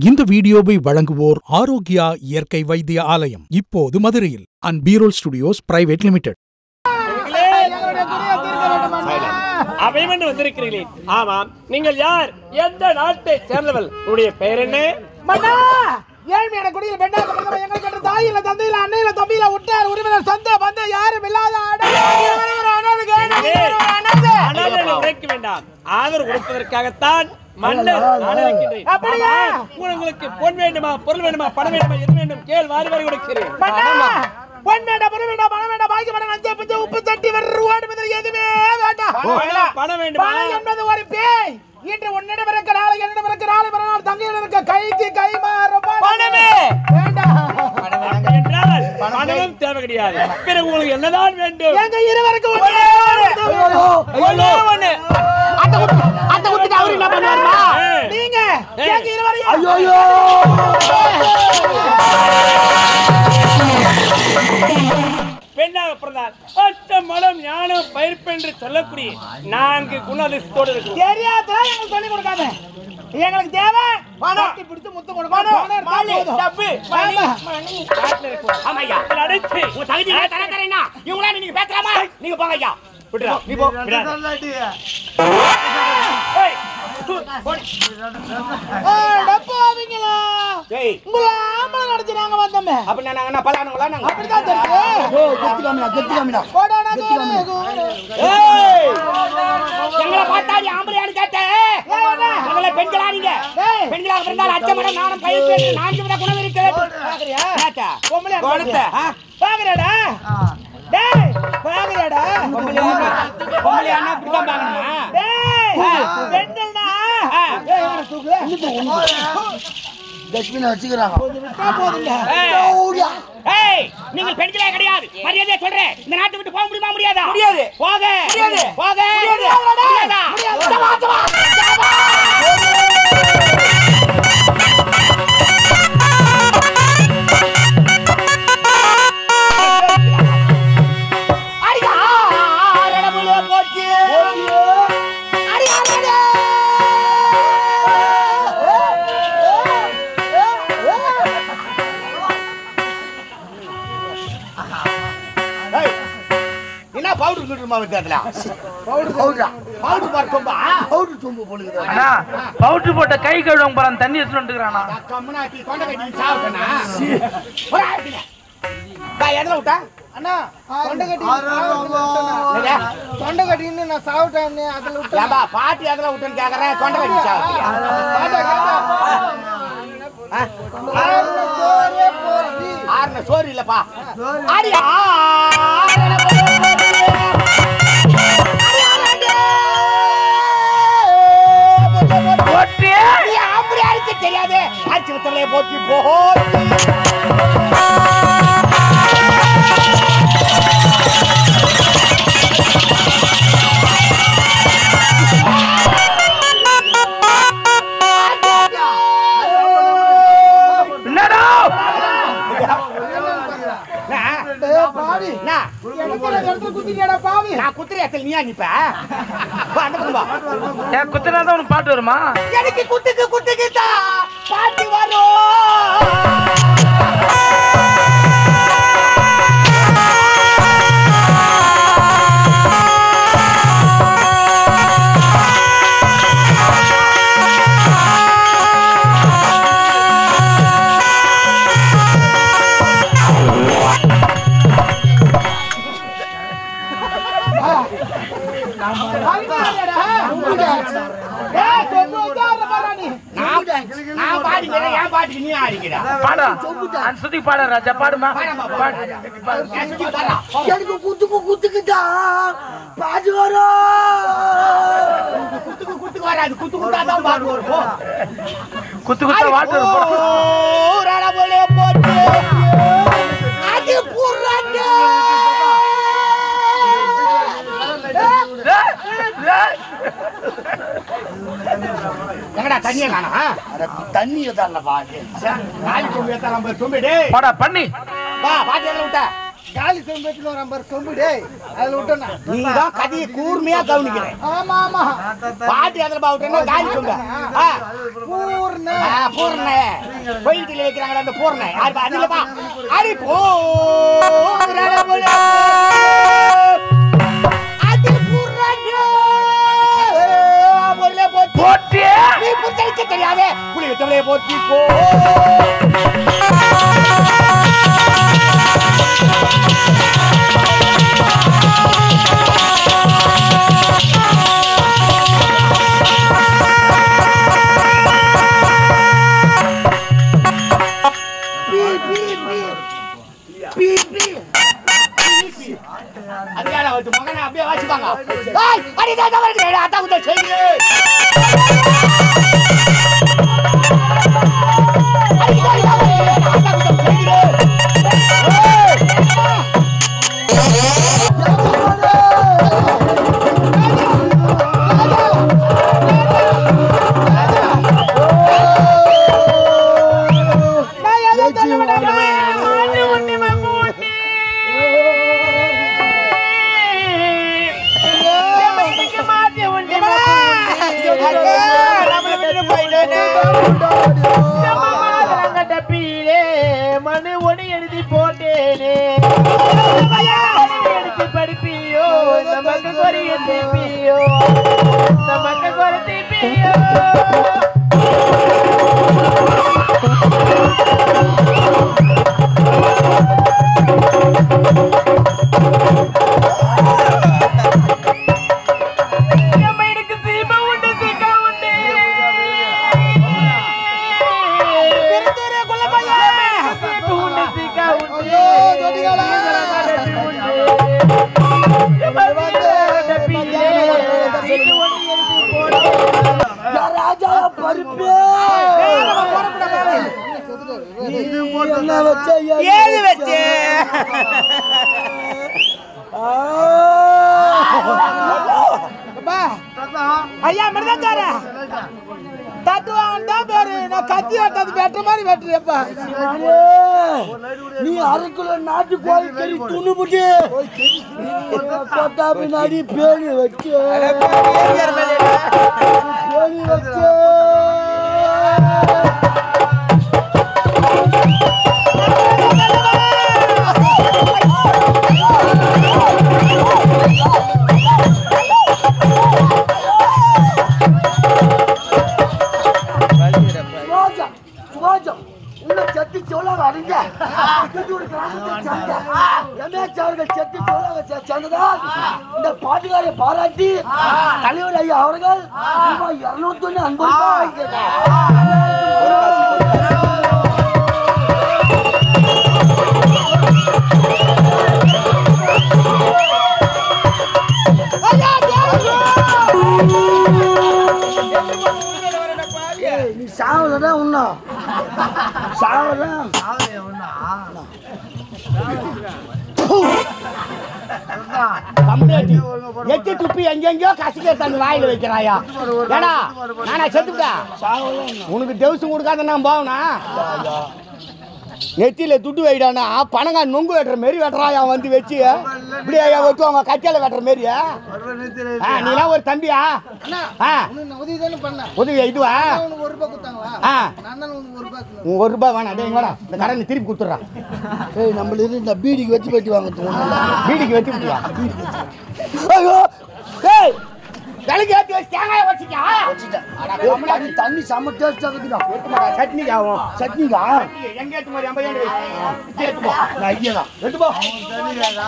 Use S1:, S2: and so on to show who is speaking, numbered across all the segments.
S1: இந்த வீடியோவை வழங்குவோர் ஆரோக்கியா இயற்கை வைத்திய ஆலயம், இப்போது மதுரையில். அண்ட் பீரோல் ஸ்டுடியோஸ் பிரைவேட் லிமிடெட்.
S2: அவைமன் வந்திருக்கிறீர்களே, ஆமாம், நீங்கள் யார், எந்த நாட்டை சேர்ந்தவள், உங்களுடைய பெயர் என்ன?
S3: மன்னா, ஏழ்மையான குடியில் பெண்ணாக பிறந்தவன் எங்களுக்கு தாயில தந்தையில அன்னையில தம்பியில உற்றார் உறவினர் சொந்த பந்த யாரும் இல்லாத
S2: உழைக்க வேண்டாம், ஆதரவு கொடுப்பதற்காகத்தான் மன்னர் நான் இருக்கின்றேன். உங்களுக்கு பொன் வேண்டுமா, பொருள் வேண்டுமா, பணம் வேண்டுமா, எது வேண்டும் கேள், வாரி வாரி கொடுக்கிறேன்.
S3: பொன் வேண்டாம், பொருள் வேண்டாம், பணம் வேண்டாம், பாக்கி பணம், நஞ்சை பிஞ்சை, உப்பு தட்டி வருவாடு எதுவுமே வேண்டாம்.
S2: பணம் வேண்டுமா?
S3: பணம் என்பது ஒரு பேய். இன்று உன்னிடம் இருக்க நாளை என்னிடம் இருக்க நாளை மறுநாள் தங்கையிடம் இருக்க கைக்கு கை மாறும் பணமே வேண்டாம்.
S2: பணமும் தேவை கிடையாது. பிறகு உங்களுக்கு என்னதான் வேண்டும்?
S3: எங்க இருவருக்கு நீங்க
S2: பெண்ணாக பிறந்தார் அச்சம் மலம் ஞானம் பயிர்ப்பு என்று சொல்லக்கூடிய 4 குணாதிசயத்தோடு இருக்கும்.
S3: தெரியாதா எங்களுக்கு சொல்லி கொடுக்காத. எங்களுக்கு தேவை பணத்தை பிடிச்சு முத்து கொடுக்கணும். மாலி டப்பு மணி காட்ல இருக்கும்.
S2: ஆமா ஐயா, அடைச்சு உங்க தகுதி தரேன்னா இவங்களா நீங்க பேசலாமா? நீங்க போங்க ஐயா, விட்டுடா, நீ போ. ஏய்
S3: டப்பாவீங்களா?
S2: ஏய்
S3: உங்கள ஆமா நடந்து நாங்க வந்தோமே.
S2: அப்ப நாங்க பலானுங்களா? நாங்க
S3: அப்படி தான் தெரியும்.
S4: ஓ கெத்திகாமிடா
S3: போடானா
S2: ஏய் எங்கள பார்த்தா நீ ஆம்பளையான்னு கேட்ட. உங்கள பெண்களா நீங்க? பெண்களா இருந்தால் அச்சமடம் நாணம் பயிர்ப்பு என்று 4 வித குணம் இருக்கிறது.
S3: பாக்குறியா?
S2: கேட்டா
S3: பொம்பளையா
S2: கோணத்தை
S3: பாக்குறடா? டேய் பாக்குறடா?
S2: பொம்பளையானா இப்படி தான் பாக்கணுமா?
S3: டேய் பெண்கள்னா ஏய் வர தூக்கு.
S4: டஸ்ட்பின் வச்சுக்கிறாங்க.
S2: ஏய் நீங்கள் பெண்களே கிடையாது, மரியாதையா சொல்றேன். இந்த நாட்டை விட்டு போக முடியுமா? முடியாதா? முடியாது. போக முடியாது. போக முடியாதா?
S5: பவுடர் போட்ட கை கழுவங்க போறான், தண்ணி எடுத்துட்டு வந்துக்கிறானா?
S3: அண்ணா தொண்டை கட்டின்னு நான் சாப்பிட்டேன். அதுல விட்டா
S2: பாட்டி அதுல விட்டுன்னு கேக்குறேன். தொண்டை கட்டி சோறு இல்லப்பா. தெரியாது ஆட்சி வித்தவளைய போச்சு
S5: குத்துனாதான் உனக்கு பாட்டு வருமா?
S3: எனக்கு குத்துக்கு குத்துக்குதா பாட்டு வரும்.
S5: சுத்தி பாட ராஜா, பாடுமா?
S4: எனக்கு குத்துக்கு குத்துக்குதா பாட்டு வரும்.
S3: குத்துக்கு வராது, குத்து குத்தாதான் பாட்டு வரும்.
S5: குத்து குத்தா வாட்டு வரும்.
S4: தண்ணியை தான் பாட்டு
S5: பாடா பண்ணி
S2: வா பாட்டி எல்லாம் விட்ட
S3: காலி சொம்பத்துல ஒரு 50 சொம்பு டேய் அதுல விட்டனா நீங்க தான் கதையை கூர்மையா கவனிக்கிறேன் ஆமா ஆமா பாட்டி அதுல பாவுட்டேன்னா காலி சொம்ப பூர்ண பூர்ண போயிட்டுல வைக்கறாங்க அந்த பூர்ண யார் அதுல பா அடி பூர்ண அடி பூர்ண போறல போட்டி நீ புரிஞ்சிக்க தெரியாதே புளி விட்டவளே போட்டி போ அடியாடா வந்து மகனே அப்படியே வாசிப்பாங்க ஏய் அடி தாத்தா வருது அத்தா குத்த செய்யுங்க அடி தாத்தா வருது அத்தா குத்த செய்யுங்க மனு ஒடி எழுதி போட்டேனே எடுத்து படிப்பியோ நமக்கு குறைய தீப்பியோ நமக்கு குறை தீப்பியோ ஐயா மிருதங்கார தத்துவாண்டா பேரு நான் கத்தி வெட்டது வெட்டுற மாதிரி வெட்டுறியப்பா
S4: நீ 1/2 கிலோ நாட்டு கோழி கறி துணுபுட்டி கொட்டா பின்னாடி பேணி வச்சு பேணி வச்சு செத்து சொல்லாக அறிஞ்ச செத்து சொல்லாக சேர்ந்ததால் இந்த பாட்டுக்காரை பாராட்டி தலைவர் ஐயா அவர்கள் 201 அன்பு நீ சாவலதான் உண்ணா சாவலாம்
S3: எச்சு துப்பி எங்கெங்கயோ கசிக்க தந்து வாயில வைக்கிறாயா ஏடா நானா செத்துட்டா உனக்கு டெவுசம் கொடுக்காத நான் போவனா நெத்தியில துட்டு வைடானா பணங்கா நொங்கு வெட்டுற மாரி வெட்டுறாயா வந்து வச்சு இப்படி ஐயா வெட்டுவாங்க கச்சையில வெட்டுற மாரி நீலாம் ஒரு தம்பியா உதவி இதுவா ₹1 வேணாம் டேய் வாடா இந்த கடனை திருப்பி கொடுத்துட்றான்
S4: ஏய் நம்மளுக்கு இந்த பீடிக்கு வச்சு பெட்டி வாங்க
S3: பீடிக்கு வச்சு விட்டியா ஐயோ ஏய் கலக்கி ஏத்தி வச்சு தேங்காய வச்சிட்டா
S4: தண்ணி செம்ம டேஸ்டா இருக்குடா
S3: சட்னி ஆகும்
S4: சட்னிக்கா
S3: எங்க ஏத்து மாதிரி 50 ஏத்து போ
S4: நான் ஐயா
S3: எடுத்து போ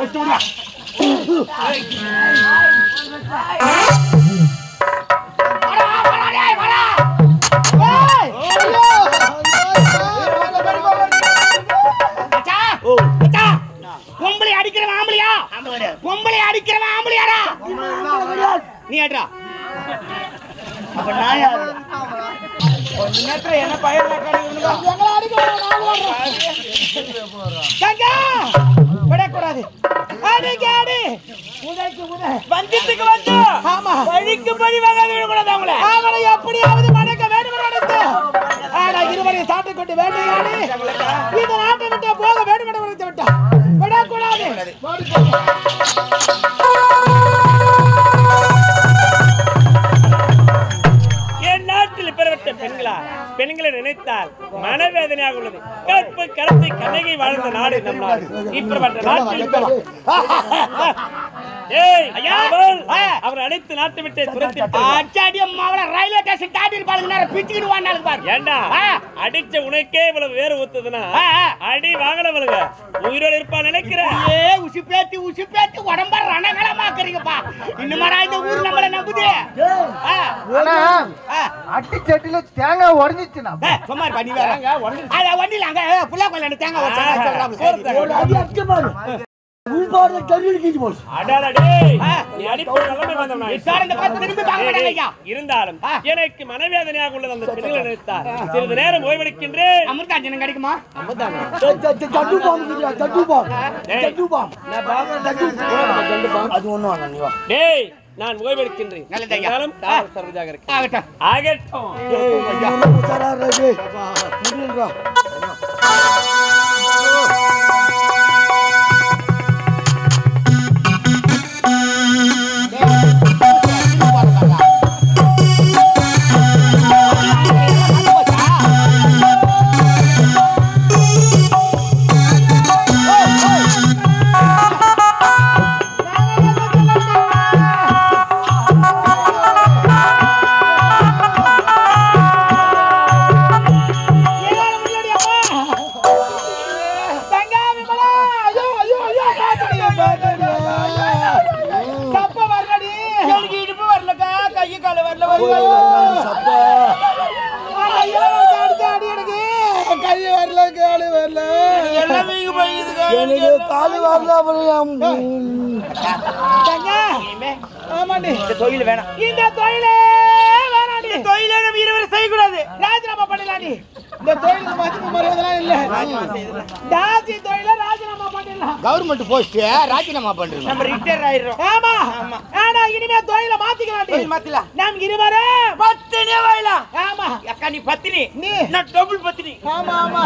S3: எடுத்து விடுடா பொம்பளை அடிக்கிறவன் ஆம்பளையா பொம்பளை அடிக்கிறவன் ஆம்பளையாடா நீ ஏட்றா அப்ப நான் யாரு ஒரு நேரத்துல என்ன பயிர் எங்களை அடிக்க விடக்கூடாது அடிக்காடி உதைக்கு உதை வஞ்சத்துக்கு வந்து ஆமா பழிக்கு பழி வாங்காத விடக்கூடாது அவங்களை எப்படியாவது மடக்க வேண்டும் நடத்து ஆனா இருவரை சாட்டை கொண்டு வேட்டையாடி இந்த நாட்டை விட்டு போக வேண்டும் விட்டா விட வரக்கூடாது.
S2: என் நாட்டில் பெறப்பட்ட பெண்களை நினைத்தால் மனவேதனையாக உள்ளது. கற்பு கரசி கண்ணகி வாழ்ந்த நாடு நம் நாடு. இப்படிப்பட்ட நாட்டில் அவர் அனைத்து நாட்டு விட்டு
S3: ரயில்வே ஸ்டேஷன் தாண்டி பாருங்க.
S2: ஏண்டா அடிச்ச உனக்கே இவ்வளவு வேறு ஊத்துதுன்னா அடி வாங்கலவளுங்க உயிரோடு இருப்பா நினைக்கிறேன்.
S3: உசி பேத்தி உடம்ப ரணகலமாக்குறீங்கப்பா. இன்னுமாடா இந்த ஊர் நம்மள நம்புது.
S4: அட்டி சட்டில தேங்காய் உடஞ்சிச்சுனா
S3: சும்மா பண்ணி வராங்க. வண்டியில அங்க புள்ள கொள்ள தேங்காய் உடச்சாங்க.
S4: உள்பாடு தண்ணீர் கீஞ்சி போச்சு.
S2: இருந்தாலும் எனக்கு மனவேதனையாக உள்ளது. அந்த பெண்களை நினைத்தார் சிறிது நேரம் ஓய்வெடுக்கின்றேன்.
S3: அமிர்தாஞ்சனம் கிடைக்குமா?
S4: அது ஒண்ணும் நீ வா.
S2: டேய் நான் ஓய்வெடுக்கின்றேன்.
S3: தொழில் வேணாம். இந்த தொழிலே வேணாடி. தொழிலே நம்ம இருவரும் செய்யக்கூடாது. ராஜினாமா பண்ணலாம். இந்த தொழிலுக்கு மதிப்பு மரியாதைலாம் இல்ல. தாசி தொழில ராஜினாமா பண்ணிடலாம். கவர்மெண்ட் போஸ்ட் ராஜினாமா பண்றோம். நம்ம ரிட்டையர் ஆயிரோம். ஆமா ஆனா இனிமே தொழில மாத்திக்கலாம். தொழில் மாத்திக்கலாம். நாம் இருவரே பத்தினி வாயிலாம். ஆமா அக்கா நீ பத்தினி, நீ நான் டபுள் பத்தினி. ஆமா ஆமா